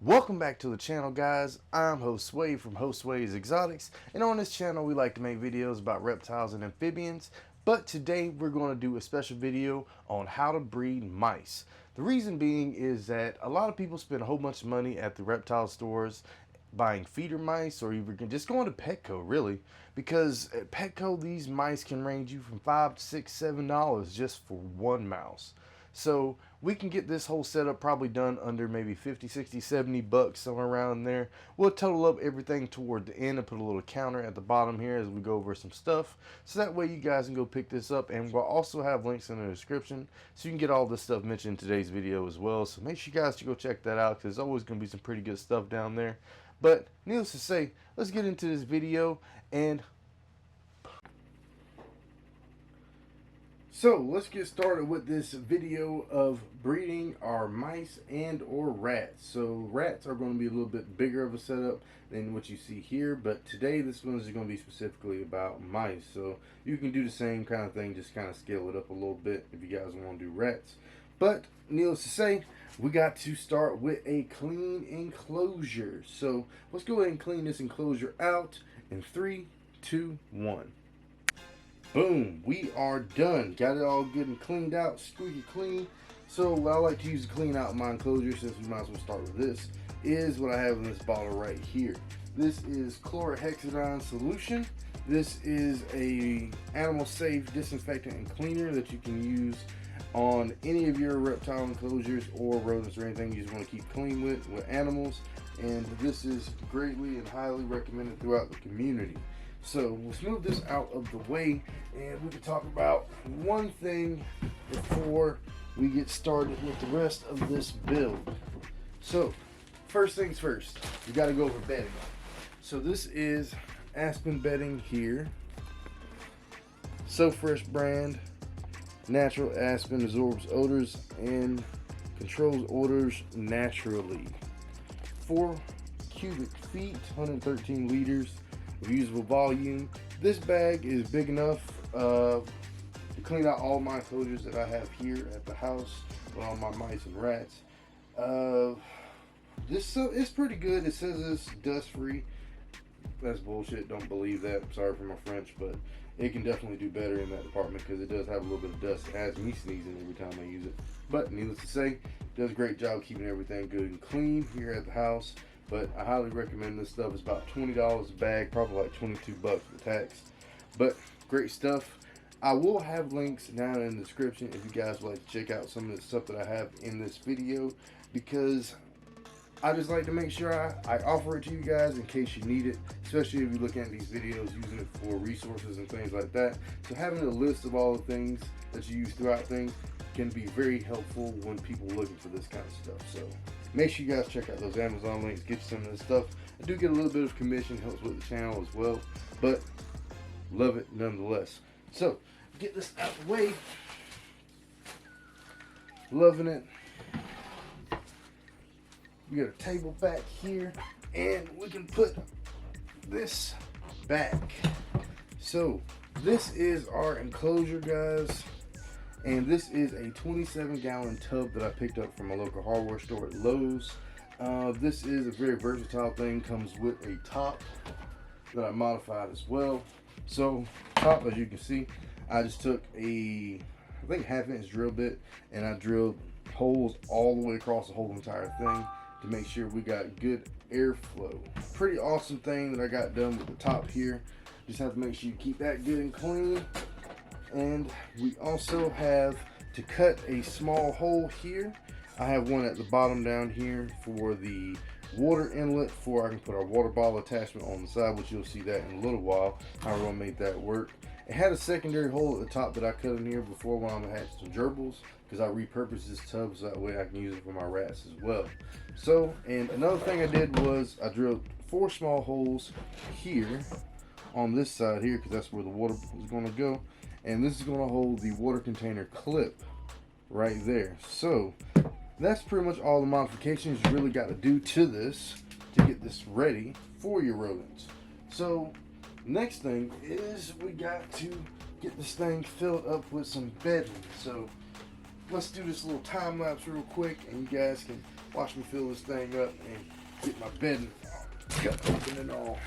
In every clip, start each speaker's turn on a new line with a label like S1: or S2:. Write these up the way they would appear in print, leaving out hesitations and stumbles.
S1: Welcome back to the channel, guys. I'm Josue from Josue's Exotics, and on this channel we like to make videos about reptiles and amphibians, but today we're going to do a special video on how to breed mice. The reason being is that a lot of people spend a whole bunch of money at the reptile stores buying feeder mice, or even just going to Petco, really, because at Petco these mice can range you from $5, $6, $7 just for one mouse. So we can get this whole setup probably done under maybe 50, 60, 70 bucks, somewhere around there. We'll total up everything toward the end and put a little counter at the bottom here as we go over some stuff. So that way you guys can go pick this up, and we'll also have links in the description so you can get all this stuff mentioned in today's video as well. So make sure you guys go check that out, because there's always going to be some pretty good stuff down there. But needless to say, let's get into this video. And so let's get started with this video of breeding our mice and or rats. So rats are going to be a little bit bigger of a setup than what you see here, but today this one is going to be specifically about mice. So you can do the same kind of thing, just kind of scale it up a little bit if you guys want to do rats. But needless to say, we got to start with a clean enclosure. So let's go ahead and clean this enclosure out in 3, 2, 1. Boom, we are done. Got it all good and cleaned out, squeaky clean. So what I like to use to clean out my enclosure, since we might as well start with this, is what I have in this bottle right here. This is Chlorohexidine Solution. This is a animal safe disinfectant and cleaner that you can use on any of your reptile enclosures or rodents or anything you just want to keep clean with animals. And this is greatly and highly recommended throughout the community. So let's move this out of the way, and we can talk about one thing before we get started with the rest of this build. So first things first, you got to go over bedding. So this is Aspen Bedding here. So Fresh brand. Natural aspen absorbs odors and controls odors naturally. 4 cubic feet, 113 liters of usable volume. This bag is big enough to clean out all my enclosures that I have here at the house with all my mice and rats. This is pretty good. It says it's dust free. That's bullshit. Don't believe that. Sorry for my French, but it can definitely do better in that department, because it does have a little bit of dust. It has me sneezing every time I use it. But needless to say, it does a great job keeping everything good and clean here at the house. But I highly recommend this stuff. It's about $20 a bag, probably like 22 bucks with tax. But great stuff. I will have links down in the description if you guys would like to check out some of the stuff that I have in this video, because I just like to make sure I offer it to you guys in case you need it, especially if you're looking at these videos using it for resources and things like that. So having a list of all the things that you use throughout things can be very helpful when people are looking for this kind of stuff. So make sure you guys check out those Amazon links, get you some of this stuff. I do get a little bit of commission, helps with the channel as well, but love it nonetheless. So get this out of the way. Loving it. We got a table back here, and we can put this back. So this is our enclosure, guys, and this is a 27-gallon tub that I picked up from a local hardware store at Lowe's. This is a very versatile thing. Comes with a top that I modified as well. So top, as you can see, I just took I think 1/2-inch drill bit, and I drilled holes all the way across the whole entire thing to make sure we got good airflow. Pretty awesome thing that I got done with the top here. Just have to make sure you keep that good and clean. And we also have to cut a small hole here. I have one at the bottom down here for the water inlet, for I can put our water bottle attachment on the side, which you'll see that in a little while, how we're gonna make that work. It had a secondary hole at the top that I cut in here before when I'm gonna have some gerbils, because I repurposed this tub so that way I can use it for my rats as well. So, and another thing I did was I drilled 4 small holes here on this side here, because that's where the water is going to go, and this is going to hold the water container clip right there. So that's pretty much all the modifications you really got to do to this to get this ready for your rodents. So next thing is we got to get this thing filled up with some bedding. So let's do this little time lapse real quick, and you guys can Watch me fill this thing up and get my bedding cut open and all.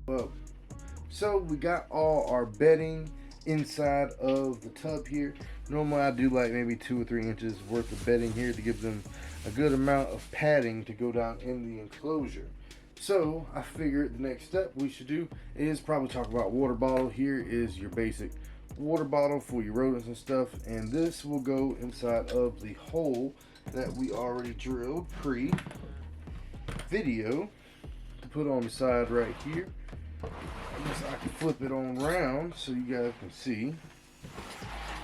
S1: Well, so we got all our bedding inside of the tub here. Normally I do like maybe 2 or 3 inches worth of bedding here to give them a good amount of padding to go down in the enclosure. So I figured the next step we should do is probably talk about water bottle. Here is your basic water bottle for your rodents and stuff, and this will go inside of the hole that we already drilled pre-video to put on the side right here. I guess I can flip it on around so you guys can see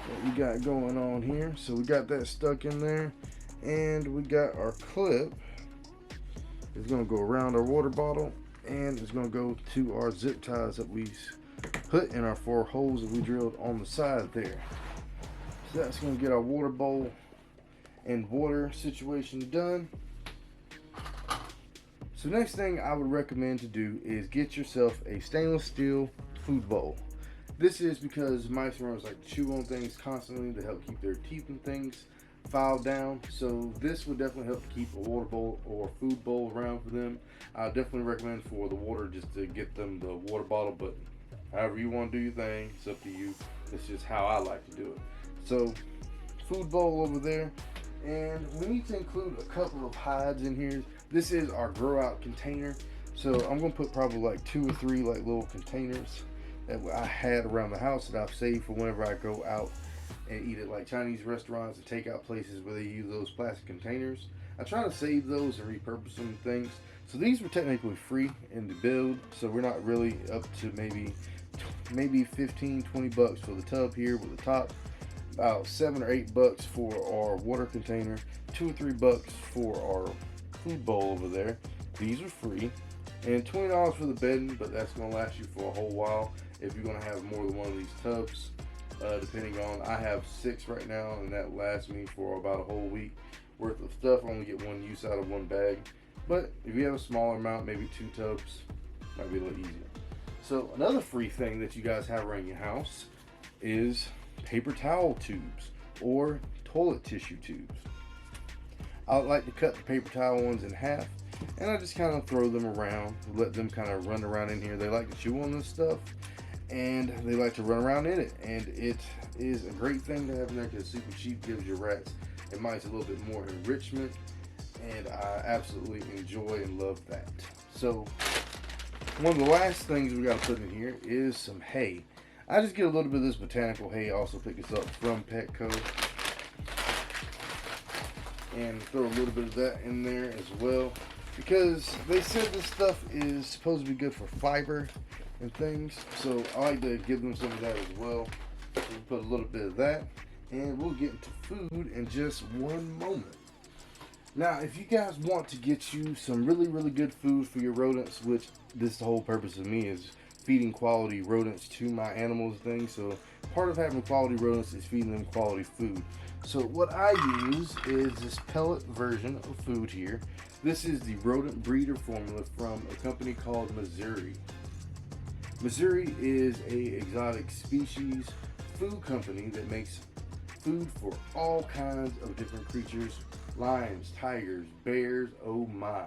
S1: what we got going on here. So we got that stuck in there, and we got our clip. It's going to go around our water bottle, and it's going to go to our zip ties that we put in our 4 holes that we drilled on the side there. So that's going to get our water bowl and water situation done. So next thing I would recommend to do is get yourself a stainless steel food bowl. This is because mice and rodents like to chew on things constantly to help keep their teeth and things filed down. So this would definitely help to keep a water bowl or food bowl around for them. I definitely recommend for the water just to get them the water bottle, but however you want to do your thing, it's up to you. It's just how I like to do it. So food bowl over there, and we need to include a couple of hides in here. This is our grow out container, so I'm gonna put probably like 2 or 3 like little containers that I had around the house that I've saved for whenever I go out and eat at like Chinese restaurants and takeout places where they use those plastic containers. I try to save those and repurpose them to things. So these were technically free in the build, so we're not really up to maybe 15, 20 bucks for the tub here with the top, about 7 or 8 bucks for our water container, 2 or 3 bucks for our food bowl over there. These are free, and $20 for the bedding, but that's gonna last you for a whole while if you're gonna have more than one of these tubs. Depending on, I have 6 right now, and that lasts me for about a whole week worth of stuff. I only get 1 use out of 1 bag, but if you have a smaller amount, maybe 2 tubs, might be a little easier. So another free thing that you guys have around your house is paper towel tubes or toilet tissue tubes. I like to cut the paper towel ones in half, and I just kind of throw them around, let them kind of run around in here. They like to chew on this stuff, and they like to run around in it, and it is a great thing to have in there because super cheap, gives your rats and mice a little bit more enrichment, and I absolutely enjoy and love that. So one of the last things we got to put in here is some hay. I just get a little bit of this botanical hay. I also pick this up from Petco, and throw a little bit of that in there as well, because they said this stuff is supposed to be good for fiber and things, so I like to give them some of that as well. So we'll put a little bit of that, and we'll get into food in just one moment. Now, if you guys want to get you some really, really good food for your rodents, which this the whole purpose of me is feeding quality rodents to my animals and things, so part of having quality rodents is feeding them quality food. So what I use is this pellet version of food here. This is the rodent breeder formula from a company called Mazuri. Mazuri is a exotic species food company that makes food for all kinds of different creatures, lions, tigers, bears, oh my,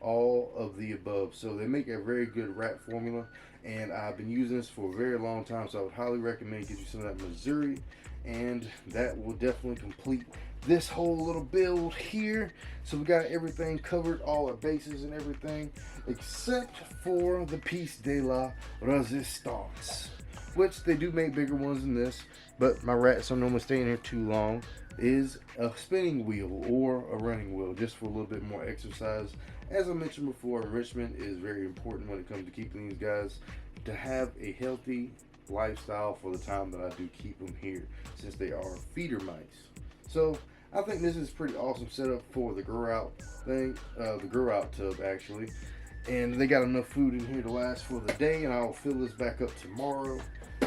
S1: all of the above. So they make a very good rat formula, and I've been using this for a very long time, so I would highly recommend get you some of that Mazuri, and that will definitely complete this whole little build here. So we got everything covered, all our bases and everything, except for the piece de la resistance, which they do make bigger ones than this, but my rats don't normally stay in here too long, is a spinning wheel or a running wheel, just for a little bit more exercise. As I mentioned before, enrichment is very important when it comes to keeping these guys to have a healthy lifestyle for the time that I do keep them here, since they are feeder mice. So I think this is pretty awesome setup for the grow out thing, the grow out tub actually. And they got enough food in here to last for the day, and I'll fill this back up tomorrow.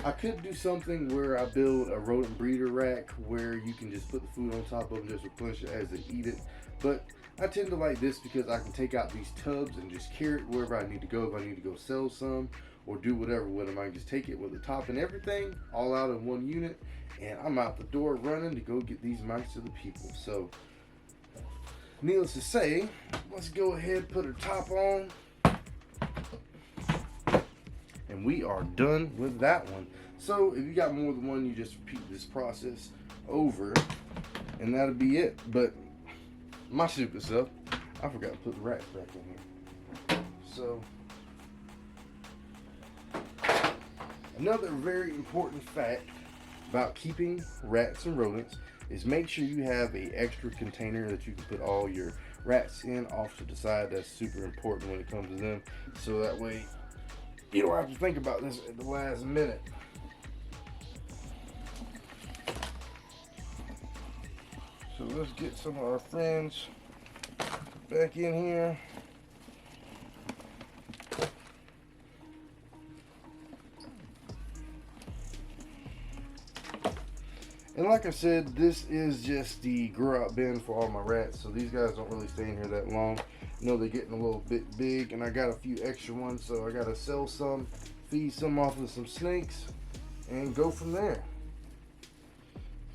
S1: I could do something where I build a rodent breeder rack where you can just put the food on top of it and just replenish it as they eat it. But I tend to like this because I can take out these tubs and just carry it wherever I need to go. If I need to go sell some or do whatever with them, I can just take it with the top and everything all out in one unit, and I'm out the door running to go get these mice to the people. So needless to say, let's go ahead, put her top on, and we are done with that one. So if you got more than one, you just repeat this process over, and that'll be it. But my stupid self, I forgot to put the rats back in here. So another very important fact about keeping rats and rodents is make sure you have an extra container that you can put all your rats in off to the side. That's super important when it comes to them, so that way you don't have to think about this at the last minute. So let's get some of our friends back in here. And like I said, this is just the grow out bin for all my rats. So these guys don't really stay in here that long. You know, they're getting a little bit big, and I got a few extra ones, so I gotta sell some, feed some off of some snakes, and go from there.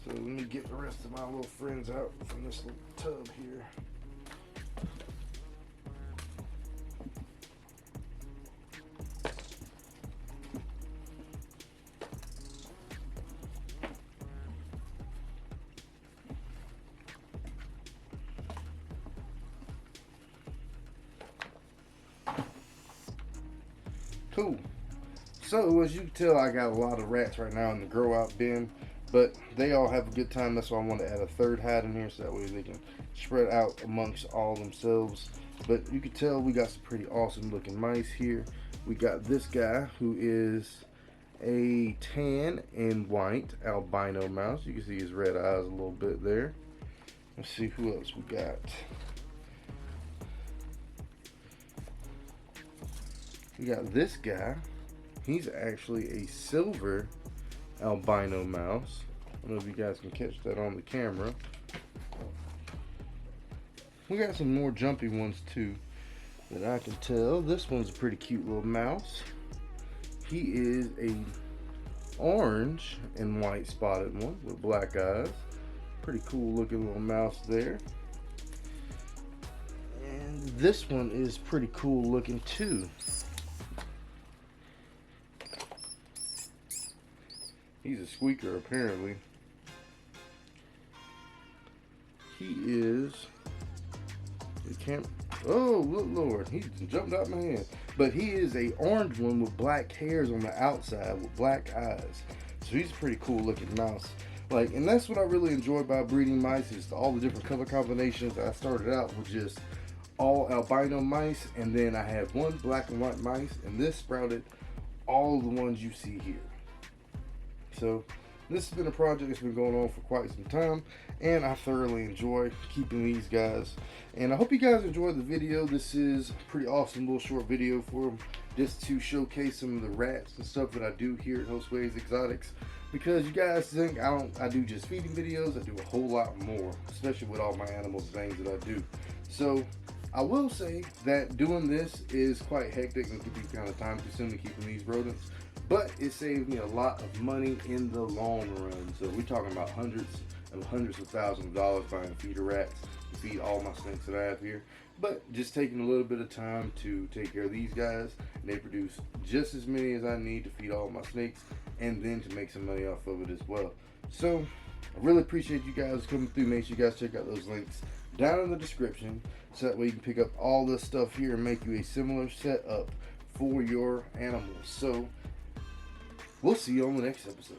S1: So let me get the rest of my little friends out from this little tub here. Cool. So as you can tell, I got a lot of rats right now in the grow out bin, but they all have a good time. That's why I want to add a third hide in here, so that way they can spread out amongst all themselves. But you can tell we got some pretty awesome looking mice here. We got this guy who is a tan and white albino mouse. You can see his red eyes a little bit there. Let's see who else we got. We got this guy. He's actually a silver albino mouse. I don't know if you guys can catch that on the camera. We got some more jumpy ones too that I can tell. This one's a pretty cute little mouse. He is a orange and white spotted one with black eyes. Pretty cool looking little mouse there. And this one is pretty cool looking too. He's a squeaker apparently. He is, it can't, oh good lord, he jumped out my hand. But he is a orange one with black hairs on the outside with black eyes. So he's a pretty cool looking mouse. Like, and that's what I really enjoy about breeding mice, is all the different color combinations. I started out with just all albino mice, and then I had one black and white mice, and this sprouted all the ones you see here. So this has been a project that's been going on for quite some time, and I thoroughly enjoy keeping these guys. And I hope you guys enjoyed the video. This is a pretty awesome little short video for them, just to showcase some of the rats and stuff that I do here at Josue's Exotics. Because you guys think I do just feeding videos. I do a whole lot more, especially with all my animals and things that I do. So I will say that doing this is quite hectic and can be kind of time consuming keeping these rodents. But it saves me a lot of money in the long run. So we're talking about hundreds of thousands of dollars buying a feeder rats to feed all my snakes that I have here. But just taking a little bit of time to take care of these guys, and they produce just as many as I need to feed all my snakes, and then to make some money off of it as well. So I really appreciate you guys coming through. Make sure you guys check out those links down in the description, so that way you can pick up all this stuff here and make you a similar setup for your animals. So we'll see you on the next episode.